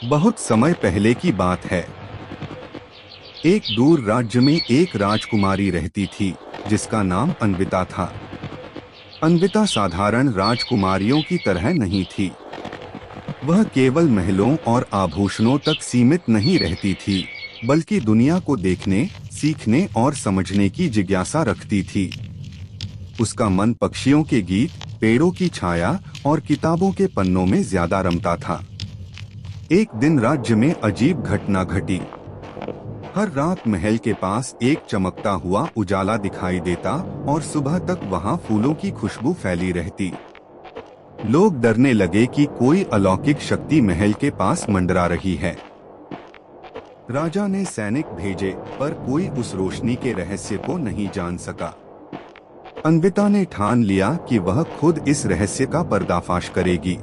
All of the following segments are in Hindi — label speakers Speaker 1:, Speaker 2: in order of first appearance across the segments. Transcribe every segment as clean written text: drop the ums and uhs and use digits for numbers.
Speaker 1: बहुत समय पहले की बात है। एक दूर राज्य में एक राजकुमारी रहती थी जिसका नाम अन्विता था। अन्विता साधारण राजकुमारियों की तरह नहीं थी। वह केवल महलों और आभूषणों तक सीमित नहीं रहती थी, बल्कि दुनिया को देखने, सीखने और समझने की जिज्ञासा रखती थी। उसका मन पक्षियों के गीत, पेड़ों की छाया और किताबों के पन्नों में ज्यादा रमता था। एक दिन राज्य में अजीब घटना घटी। हर रात महल के पास एक चमकता हुआ उजाला दिखाई देता और सुबह तक वहां फूलों की खुशबू फैली रहती। लोग डरने लगे कि कोई अलौकिक शक्ति महल के पास मंडरा रही है। राजा ने सैनिक भेजे, पर कोई उस रोशनी के रहस्य को नहीं जान सका। अन्विता ने ठान लिया कि वह खुद इस रहस्य का पर्दाफाश करेगी।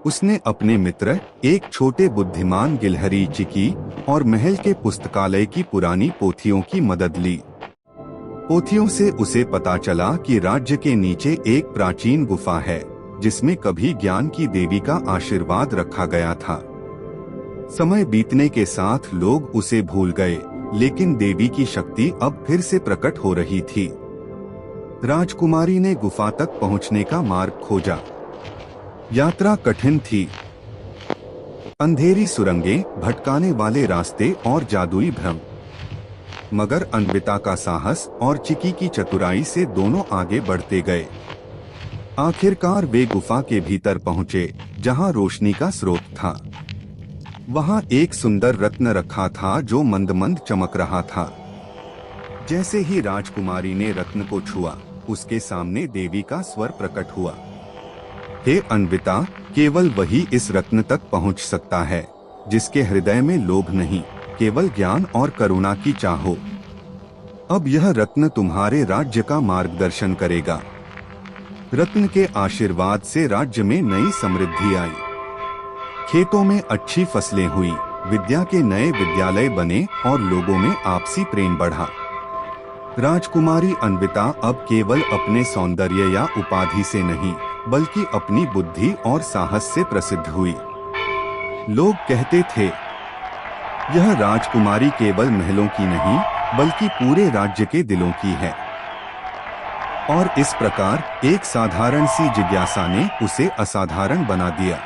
Speaker 1: उसने अपने मित्र, एक छोटे बुद्धिमान गिलहरी चिकी और महल के पुस्तकालय की पुरानी पोथियों की मदद ली। पोथियों से उसे पता चला कि राज्य के नीचे एक प्राचीन गुफा है जिसमें कभी ज्ञान की देवी का आशीर्वाद रखा गया था। समय बीतने के साथ लोग उसे भूल गए, लेकिन देवी की शक्ति अब फिर से प्रकट हो रही थी। राजकुमारी ने गुफा तक पहुंचने का मार्ग खोजा। यात्रा कठिन थी। अंधेरी सुरंगें, भटकाने वाले रास्ते और जादुई भ्रम। मगर अन्विता का साहस और चिकी की चतुराई से दोनों आगे बढ़ते गए। आखिरकार वे गुफा के भीतर पहुंचे, जहां रोशनी का स्रोत था। वहां एक सुंदर रत्न रखा था जो मंद मंद चमक रहा था। जैसे ही राजकुमारी ने रत्न को छुआ, उसके सामने देवी का स्वर प्रकट हुआ। हे अन्विता, केवल वही इस रत्न तक पहुंच सकता है जिसके हृदय में लोभ नहीं, केवल ज्ञान और करुणा की चाह हो। अब यह रत्न तुम्हारे राज्य का मार्गदर्शन करेगा। रत्न के आशीर्वाद से राज्य में नई समृद्धि आई। खेतों में अच्छी फसलें हुई, विद्या के नए विद्यालय बने और लोगों में आपसी प्रेम बढ़ा। राजकुमारी अन्विता अब केवल अपने सौंदर्य या उपाधि से नहीं, बल्कि अपनी बुद्धि और साहस से प्रसिद्ध हुई। लोग कहते थे, यह राजकुमारी केवल महलों की नहीं, बल्कि पूरे राज्य के दिलों की है। और इस प्रकार एक साधारण सी जिज्ञासा ने उसे असाधारण बना दिया।